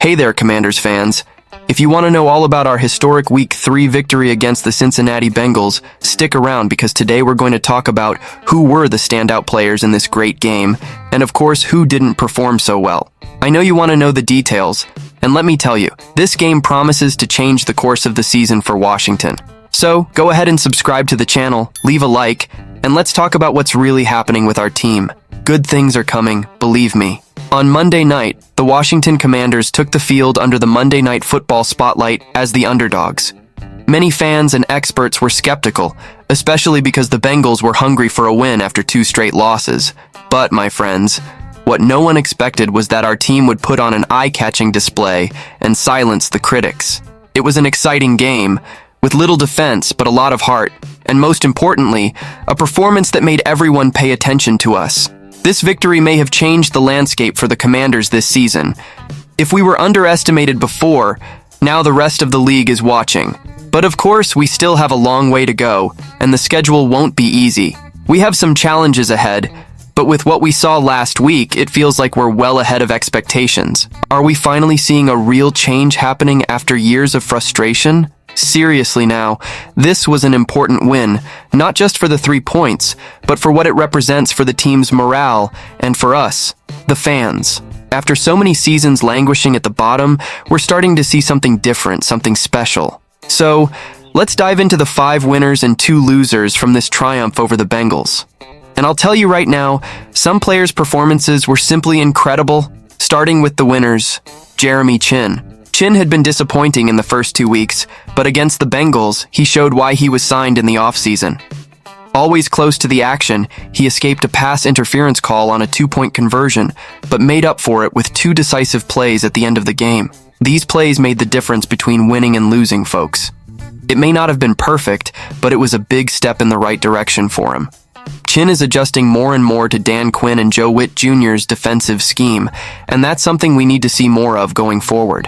Hey there, Commanders fans. If you want to know all about our historic Week 3 victory against the Cincinnati Bengals, stick around because today we're going to talk about who were the standout players in this great game, and of course, who didn't perform so well. I know you want to know the details, and let me tell you, this game promises to change the course of the season for Washington. So, go ahead and subscribe to the channel, leave a like, and let's talk about what's really happening with our team. Good things are coming, believe me. On Monday night, the Washington Commanders took the field under the Monday Night Football spotlight as the underdogs. Many fans and experts were skeptical, especially because the Bengals were hungry for a win after 2 straight losses. But, my friends, what no one expected was that our team would put on an eye-catching display and silence the critics. It was an exciting game, with little defense but a lot of heart, and most importantly, a performance that made everyone pay attention to us. This victory may have changed the landscape for the Commanders this season. If we were underestimated before, now the rest of the league is watching. But of course, we still have a long way to go, and the schedule won't be easy. We have some challenges ahead, but with what we saw last week, it feels like we're well ahead of expectations. Are we finally seeing a real change happening after years of frustration? Seriously now, this was an important win, not just for the 3 points, but for what it represents for the team's morale and for us, the fans. After so many seasons languishing at the bottom, we're starting to see something different, something special. So, let's dive into the 5 winners and 2 losers from this triumph over the Bengals. And I'll tell you right now, some players' performances were simply incredible, starting with the winners, Chinn. Chinn had been disappointing in the first 2 weeks, but against the Bengals, he showed why he was signed in the offseason. Always close to the action, he escaped a pass interference call on a 2-point conversion, but made up for it with 2 decisive plays at the end of the game. These plays made the difference between winning and losing, folks. It may not have been perfect, but it was a big step in the right direction for him. Chinn is adjusting more and more to Dan Quinn and Joe Witt Jr.'s defensive scheme, and that's something we need to see more of going forward.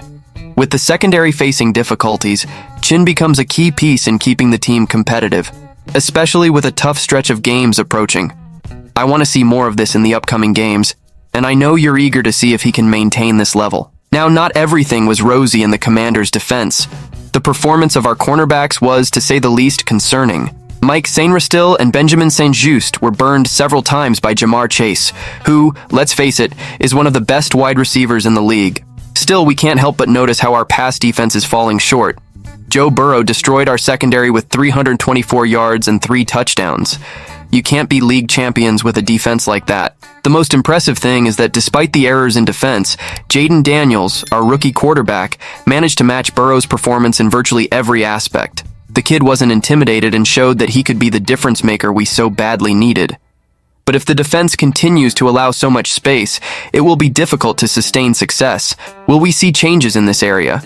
With the secondary facing difficulties, Chinn becomes a key piece in keeping the team competitive, especially with a tough stretch of games approaching. I want to see more of this in the upcoming games, and I know you're eager to see if he can maintain this level. Now, not everything was rosy in the Commanders' defense. The performance of our cornerbacks was, to say the least, concerning. Mike Sainristil and Benjamin St-Juste were burned several times by Ja'Marr Chase, who, let's face it, is one of the best wide receivers in the league. Still, we can't help but notice how our pass defense is falling short. Joe Burrow destroyed our secondary with 324 yards and 3 touchdowns. You can't be league champions with a defense like that. The most impressive thing is that despite the errors in defense, Jayden Daniels, our rookie quarterback, managed to match Burrow's performance in virtually every aspect. The kid wasn't intimidated and showed that he could be the difference maker we so badly needed. But if the defense continues to allow so much space, it will be difficult to sustain success. Will we see changes in this area?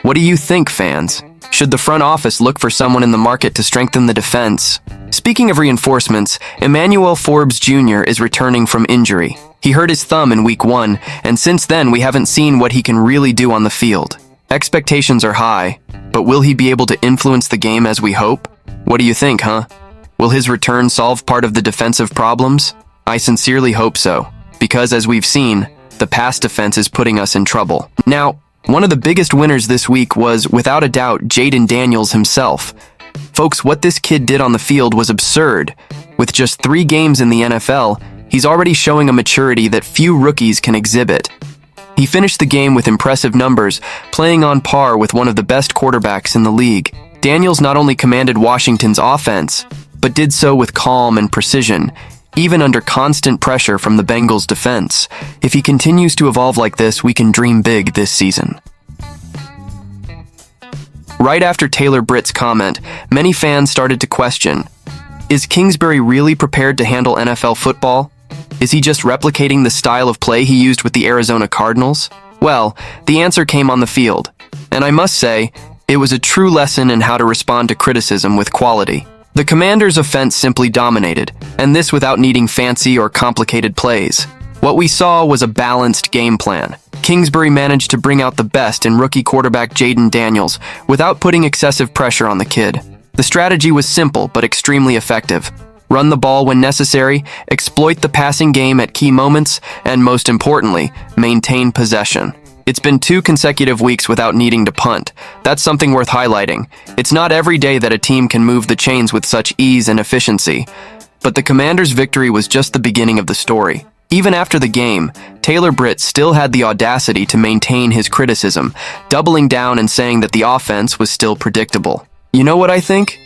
What do you think, fans? Should the front office look for someone in the market to strengthen the defense? Speaking of reinforcements, Emmanuel Forbes Jr. is returning from injury. He hurt his thumb in Week 1, and since then we haven't seen what he can really do on the field. Expectations are high, but will he be able to influence the game as we hope? What do you think, huh? Will his return solve part of the defensive problems? I sincerely hope so, because as we've seen, the pass defense is putting us in trouble. Now, one of the biggest winners this week was, without a doubt, Jayden Daniels himself. Folks, what this kid did on the field was absurd. With just 3 games in the NFL, he's already showing a maturity that few rookies can exhibit. He finished the game with impressive numbers, playing on par with one of the best quarterbacks in the league. Daniels not only commanded Washington's offense, but did so with calm and precision, even under constant pressure from the Bengals' defense. If he continues to evolve like this, we can dream big this season. Right after Taylor Britt's comment, many fans started to question, is Kingsbury really prepared to handle NFL football? Is he just replicating the style of play he used with the Arizona Cardinals? Well, the answer came on the field, and I must say, it was a true lesson in how to respond to criticism with quality. The Commanders' offense simply dominated, and this without needing fancy or complicated plays. What we saw was a balanced game plan. Kingsbury managed to bring out the best in rookie quarterback Jayden Daniels without putting excessive pressure on the kid. The strategy was simple but extremely effective. Run the ball when necessary, exploit the passing game at key moments, and most importantly, maintain possession. It's been 2 consecutive weeks without needing to punt. That's something worth highlighting. It's not every day that a team can move the chains with such ease and efficiency. But the Commanders' victory was just the beginning of the story. Even after the game, Taylor Britt still had the audacity to maintain his criticism, doubling down and saying that the offense was still predictable. You know what I think?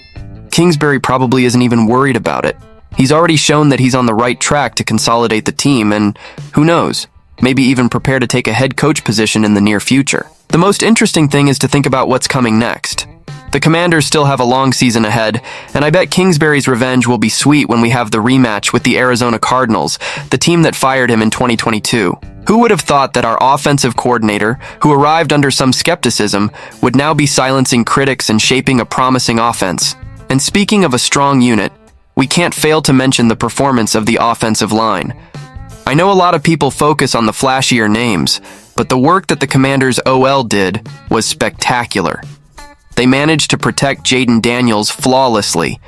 Kingsbury probably isn't even worried about it. He's already shown that he's on the right track to consolidate the team and, who knows, maybe even prepare to take a head coach position in the near future. The most interesting thing is to think about what's coming next. The Commanders still have a long season ahead, and I bet Kingsbury's revenge will be sweet when we have the rematch with the Arizona Cardinals, the team that fired him in 2022. Who would have thought that our offensive coordinator, who arrived under some skepticism, would now be silencing critics and shaping a promising offense? And speaking of a strong unit, we can't fail to mention the performance of the offensive line. I know a lot of people focus on the flashier names, but the work that the Commanders' OL did was spectacular. They managed to protect Jayden flawlessly,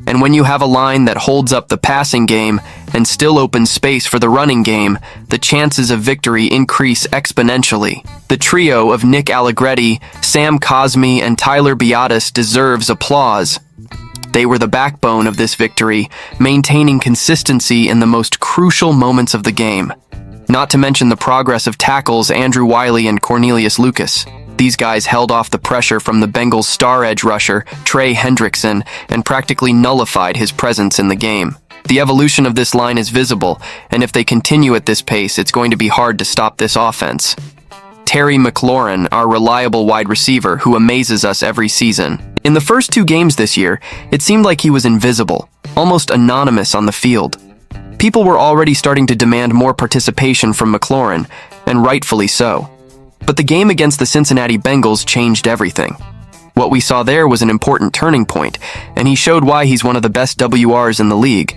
and when you have a line that holds up the passing game and still opens space for the running game, the chances of victory increase exponentially. The trio of Nick Allegretti, Sam Cosmi, and Tyler Biadasz deserves applause. They were the backbone of this victory, maintaining consistency in the most crucial moments of the game. Not to mention the progress of tackles Andrew Wiley and Cornelius Lucas. These guys held off the pressure from the Bengals' star edge rusher, Trey Hendrickson, and practically nullified his presence in the game. The evolution of this line is visible, and if they continue at this pace, it's going to be hard to stop this offense. Terry McLaurin, our reliable wide receiver who amazes us every season. In the first 2 games this year, it seemed like he was invisible, almost anonymous on the field. People were already starting to demand more participation from McLaurin, and rightfully so. But the game against the Cincinnati Bengals changed everything. What we saw there was an important turning point, and he showed why he's one of the best WRs in the league.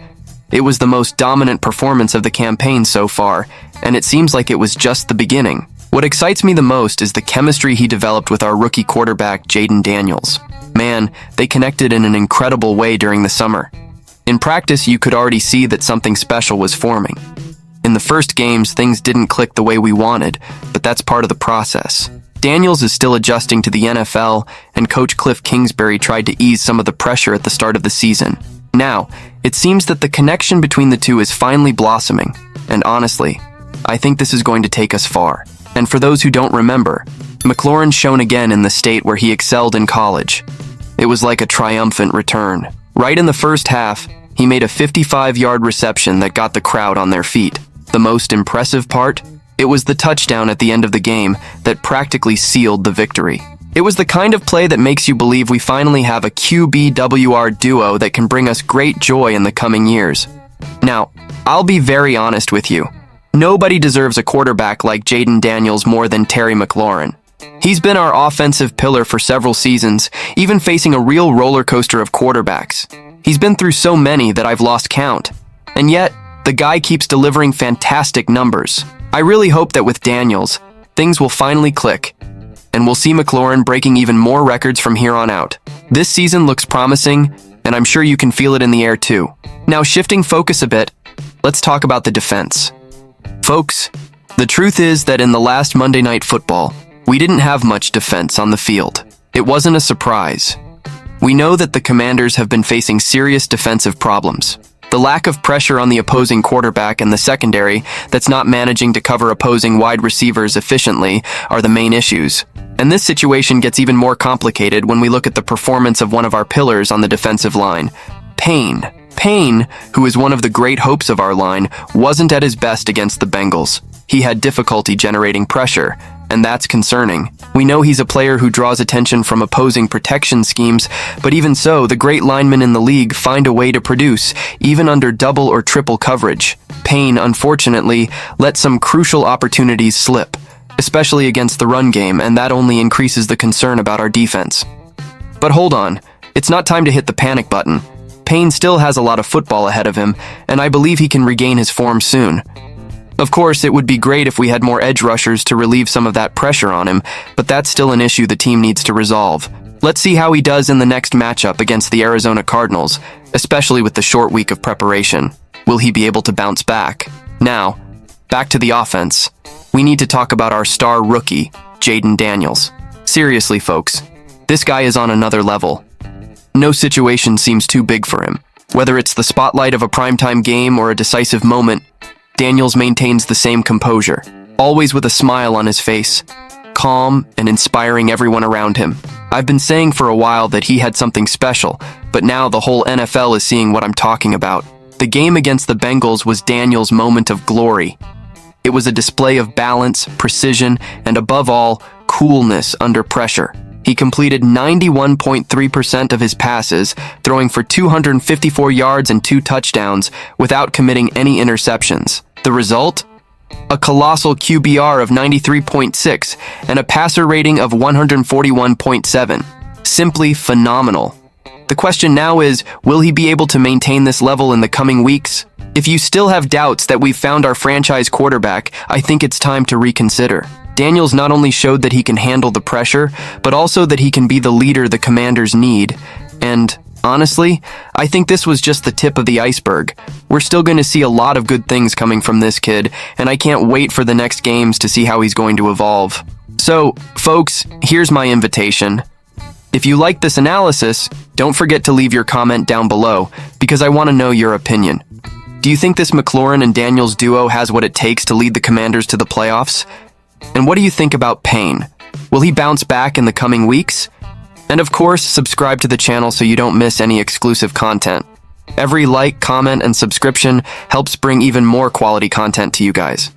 It was the most dominant performance of the campaign so far, and it seems like it was just the beginning. What excites me the most is the chemistry he developed with our rookie quarterback, Jayden. Man, they connected in an incredible way during the summer. In practice, you could already see that something special was forming. In the first games, things didn't click the way we wanted, but that's part of the process. Daniels is still adjusting to the NFL, and Coach Cliff Kingsbury tried to ease some of the pressure at the start of the season. Now, it seems that the connection between the two is finally blossoming, and honestly, I think this is going to take us far. And for those who don't remember, McLaurin shone again in the state where he excelled in college. It was like a triumphant return. Right in the first half, he made a 55-yard reception that got the crowd on their feet. The most impressive part? It was the touchdown at the end of the game that practically sealed the victory. It was the kind of play that makes you believe we finally have a QB-WR duo that can bring us great joy in the coming years. Now, I'll be very honest with you. Nobody deserves a quarterback like Jayden more than Terry McLaurin. He's been our offensive pillar for several seasons, even facing a real roller coaster of quarterbacks. He's been through so many that I've lost count. And yet, the guy keeps delivering fantastic numbers. I really hope that with Daniels, things will finally click, and we'll see McLaurin breaking even more records from here on out. This season looks promising, and I'm sure you can feel it in the air too. Now, shifting focus a bit, let's talk about the defense. Folks, the truth is that in the last Monday Night Football, we didn't have much defense on the field. It wasn't a surprise. We know that the Commanders have been facing serious defensive problems. The lack of pressure on the opposing quarterback and the secondary that's not managing to cover opposing wide receivers efficiently are the main issues. And this situation gets even more complicated when we look at the performance of one of our pillars on the defensive line, Payne. Payne, who is one of the great hopes of our line, wasn't at his best against the Bengals. He had difficulty generating pressure, and that's concerning. We know he's a player who draws attention from opposing protection schemes, but even so, the great linemen in the league find a way to produce, even under double or triple coverage. Payne, unfortunately, let some crucial opportunities slip, especially against the run game, and that only increases the concern about our defense. But hold on, it's not time to hit the panic button. Payne still has a lot of football ahead of him, and I believe he can regain his form soon. Of course, it would be great if we had more edge rushers to relieve some of that pressure on him, but that's still an issue the team needs to resolve. Let's see how he does in the next matchup against the Arizona Cardinals, especially with the short week of preparation. Will he be able to bounce back? Now, back to the offense. we need to talk about our star rookie, Jayden Daniels. Seriously, folks, this guy is on another level. No situation seems too big for him. Whether it's the spotlight of a primetime game or a decisive moment, Daniels maintains the same composure, always with a smile on his face, calm and inspiring everyone around him. I've been saying for a while that he had something special, but now the whole NFL is seeing what I'm talking about. The game against the Bengals was Daniels' moment of glory. It was a display of balance, precision, and above all, coolness under pressure. He completed 91.3% of his passes, throwing for 254 yards and 2 touchdowns without committing any interceptions. The result? A colossal QBR of 93.6 and a passer rating of 141.7. Simply phenomenal. The question now is, will he be able to maintain this level in the coming weeks? If you still have doubts that we've found our franchise quarterback, I think it's time to reconsider. Daniels not only showed that he can handle the pressure, but also that he can be the leader the Commanders need. And honestly, I think this was just the tip of the iceberg. We're still going to see a lot of good things coming from this kid, and I can't wait for the next games to see how he's going to evolve. So, folks, here's my invitation. If you like this analysis, don't forget to leave your comment down below, because I want to know your opinion. Do you think this McLaurin and Daniels duo has what it takes to lead the Commanders to the playoffs? And what do you think about Payne? Will he bounce back in the coming weeks? And of course, subscribe to the channel so you don't miss any exclusive content. Every like, comment, and subscription helps bring even more quality content to you guys.